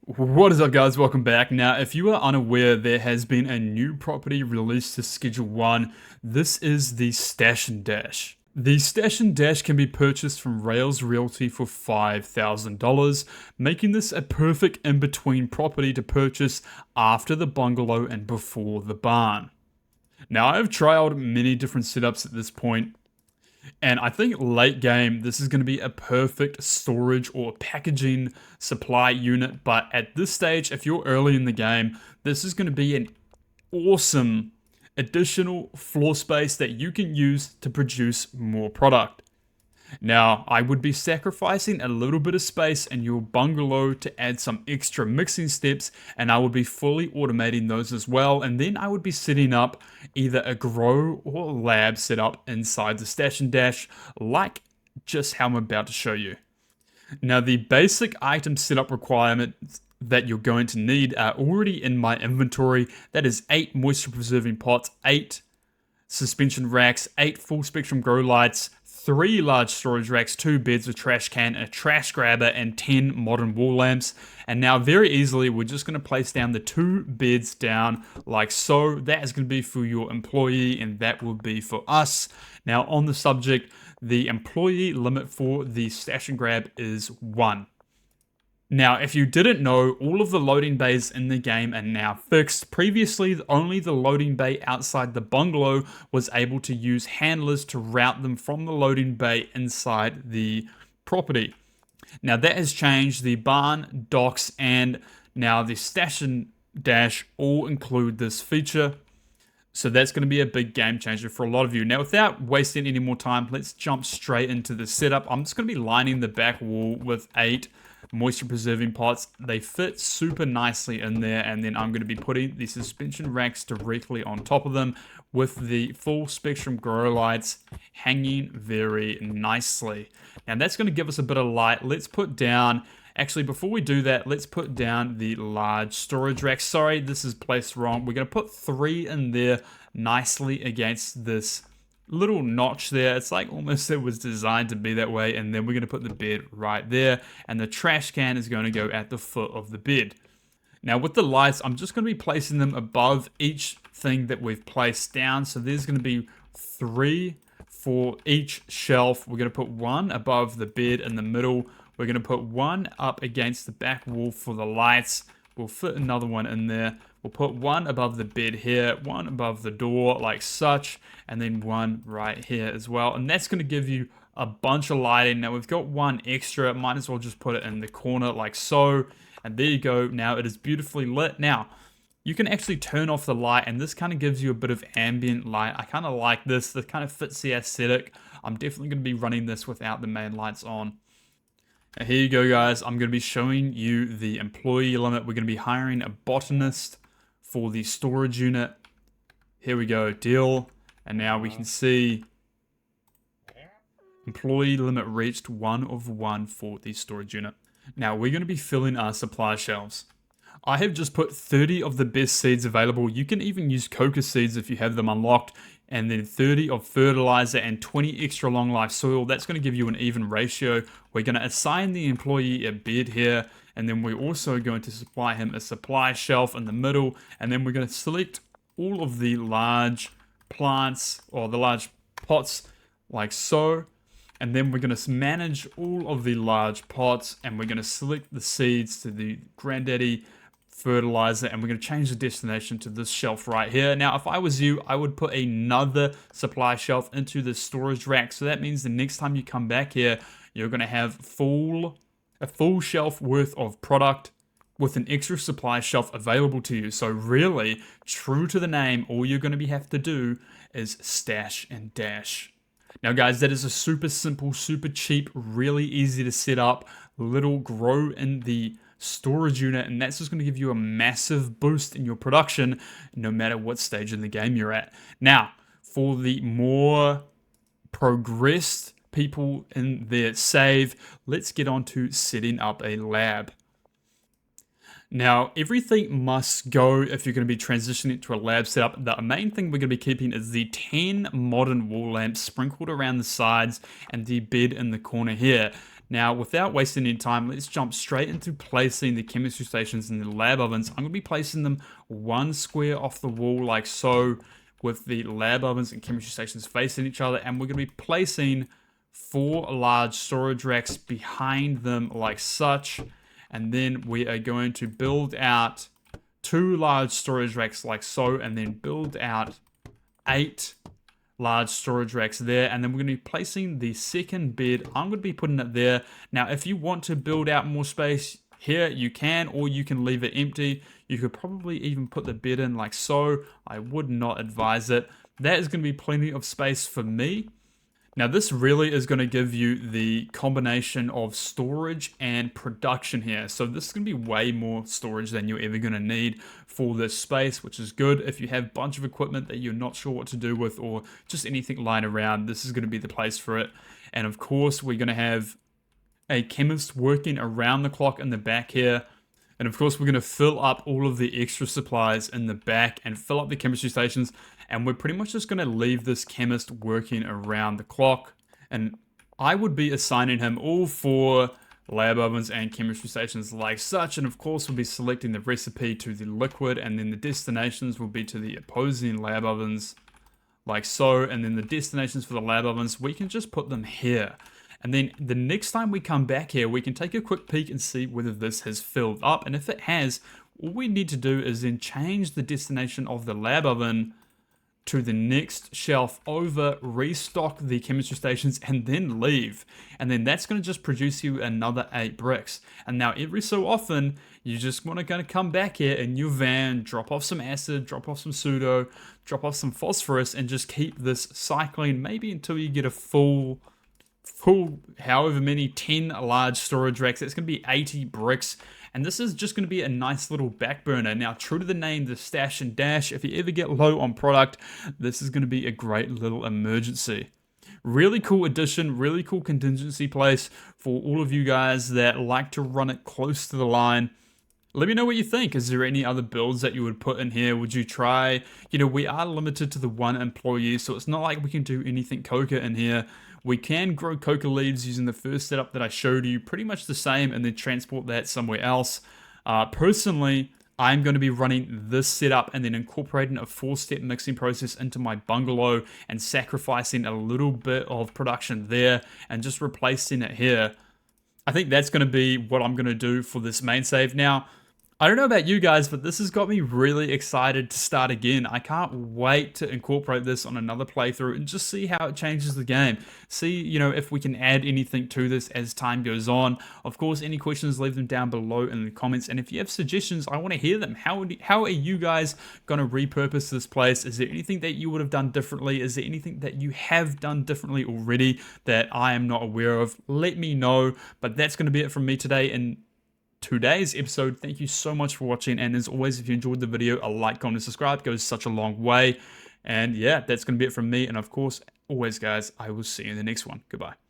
What is up, guys? Welcome back. Now, if you are unaware, there has been a new property released to Schedule 1. This is the Stash and Dash. The Stash and Dash can be purchased from Rails Realty for $5,000, making this a perfect in-between property to purchase after the bungalow and before the barn. Now, I've trialed many different setups at this point, and I think late game, this is going to be a perfect storage or packaging supply unit. But at this stage, if you're early in the game, this is going to be an awesome additional floor space that you can use to produce more product. Now, I would be sacrificing a little bit of space in your bungalow to add some extra mixing steps, and I would be fully automating those as well. And then I would be setting up either a grow or lab setup inside the Stash and Dash, like just how I'm about to show you. Now, the basic item setup requirements that you're going to need are already in my inventory. That is 8 moisture preserving pots, 8 suspension racks, 8 full spectrum grow lights, 3 large storage racks, 2 beds, a trash can, a trash grabber, and 10 modern wall lamps. And now very easily, we're just going to place down the 2 beds down like so. That is going to be for your employee, and that will be for us. Now on the subject, the employee limit for the stash and grab is 1. Now, if you didn't know, all of the loading bays in the game are now fixed. Previously, only the loading bay outside the bungalow was able to use handlers to route them from the loading bay inside the property. Now, that has changed. The barn, docks, and now the stash and dash all include this feature. So that's going to be a big game changer for a lot of you. Now, without wasting any more time, let's jump straight into the setup. I'm just going to be lining the back wall with 8 moisture preserving pots. They fit super nicely in there, and then I'm going to be putting the suspension racks directly on top of them with the full spectrum grow lights hanging very nicely. Now that's going to give us a bit of light. Let's put down, actually before we do that, let's put down the large storage rack. Sorry, this is placed wrong. We're going to put 3 in there nicely against this little notch there. It's like almost it was designed to be that way. And then we're going to put the bed right there, and the trash can is going to go at the foot of the bed. Now with the lights, I'm just going to be placing them above each thing that we've placed down. So there's going to be 3 for each shelf. We're going to put 1 above the bed in the middle. We're going to put 1 up against the back wall for the lights. We'll fit another one in there. We'll put 1 above the bed here, 1 above the door like such, and then 1 right here as well. And that's going to give you a bunch of lighting. Now we've got 1 extra, might as well just put it in the corner like so. And there you go, now it is beautifully lit. Now, you can actually turn off the light, and this kind of gives you a bit of ambient light. I kind of like this, this kind of fits the aesthetic. I'm definitely going to be running this without the main lights on. Now here you go, guys. I'm going to be showing you the employee limit. We're going to be hiring a botanist for the storage unit. Here we go, deal. And now we can see employee limit reached, 1 of 1 for the storage unit. Now we're going to be filling our supply shelves. I have just put 30 of the best seeds available. You can even use coca seeds if you have them unlocked, and then 30 of fertilizer and 20 extra long life soil. That's going to give you an even ratio. We're going to assign the employee a bed here, and then we're also going to supply him a supply shelf in the middle, and then we're going to select all of the large plants or the large pots like so. And then we're going to manage all of the large pots, and we're going to select the seeds to the granddaddy fertilizer, and we're going to change the destination to this shelf right here. Now, if I was you, I would put another supply shelf into the storage rack. So that means the next time you come back here, you're going to have a full shelf worth of product with an extra supply shelf available to you. So really, true to the name, all you're going to have to do is stash and dash. Now guys, that is a super simple, super cheap, really easy to set up little grow in the storage unit, and that's just going to give you a massive boost in your production no matter what stage in the game you're at. Now, for the more progressed people in their save, let's get on to setting up a lab. Now, everything must go if you're going to be transitioning to a lab setup. The main thing we're going to be keeping is the 10 modern wall lamps sprinkled around the sides and the bed in the corner here. Now, without wasting any time, let's jump straight into placing the chemistry stations in the lab ovens. I'm going to be placing them one square off the wall like so, with the lab ovens and chemistry stations facing each other, and we're going to be placing 4 large storage racks behind them like such, and then we are going to build out 2 large storage racks like so, and then build out 8 large storage racks there, and then we're going to be placing the second bed. I'm going to be putting it there. Now, if you want to build out more space here, you can, or you can leave it empty. You could probably even put the bed in like so. I would not advise it. That is going to be plenty of space for me. Now, this really is going to give you the combination of storage and production here. So this is going to be way more storage than you're ever going to need for this space, which is good. If you have a bunch of equipment that you're not sure what to do with, or just anything lying around, this is going to be the place for it. And of course, we're going to have a chemist working around the clock in the back here. And of course, we're going to fill up all of the extra supplies in the back and fill up the chemistry stations. And we're pretty much just going to leave this chemist working around the clock. And I would be assigning him all 4 lab ovens and chemistry stations like such. And of course, we'll be selecting the recipe to the liquid. And then the destinations will be to the opposing lab ovens like so. And then the destinations for the lab ovens, we can just put them here. And then the next time we come back here, we can take a quick peek and see whether this has filled up. And if it has, all we need to do is then change the destination of the lab oven to the next shelf over, restock the chemistry stations, and then leave. And then that's going to just produce you another 8 bricks. And now every so often, you just want to come back here in your van, drop off some acid, drop off some pseudo, drop off some phosphorus, and just keep this cycling maybe until you get a full however many 10 large storage racks. That's going to be 80 bricks, and this is just going to be a nice little back burner. Now, true to the name, the stash and dash, if you ever get low on product, this is going to be a great little emergency. Really cool addition, really cool contingency place for all of you guys that like to run it close to the line. Let me know what you think. Is there any other builds that you would put in here? Would you try? We are limited to the 1 employee, so it's not like we can do anything coca in here. We can grow coca leaves using the first setup that I showed you, pretty much the same, and then transport that somewhere else. Personally, I'm going to be running this setup and then incorporating a 4-step mixing process into my bungalow and sacrificing a little bit of production there and just replacing it here. I think that's going to be what I'm going to do for this main save. Now, I don't know about you guys, but this has got me really excited to start again. I can't wait to incorporate this on another playthrough and just see how it changes the game. See, if we can add anything to this as time goes on. Of course, any questions, leave them down below in the comments. And if you have suggestions, I want to hear them. How are you guys going to repurpose this place? Is there anything that you would have done differently? Is there anything that you have done differently already that I am not aware of? Let me know. But that's going to be it from me today. And today's episode. Thank you so much for watching, and as always, if you enjoyed the video, a like, comment, and subscribe goes such a long way. And yeah, that's going to be it from me, and of course, always guys, I will see you in the next one. Goodbye.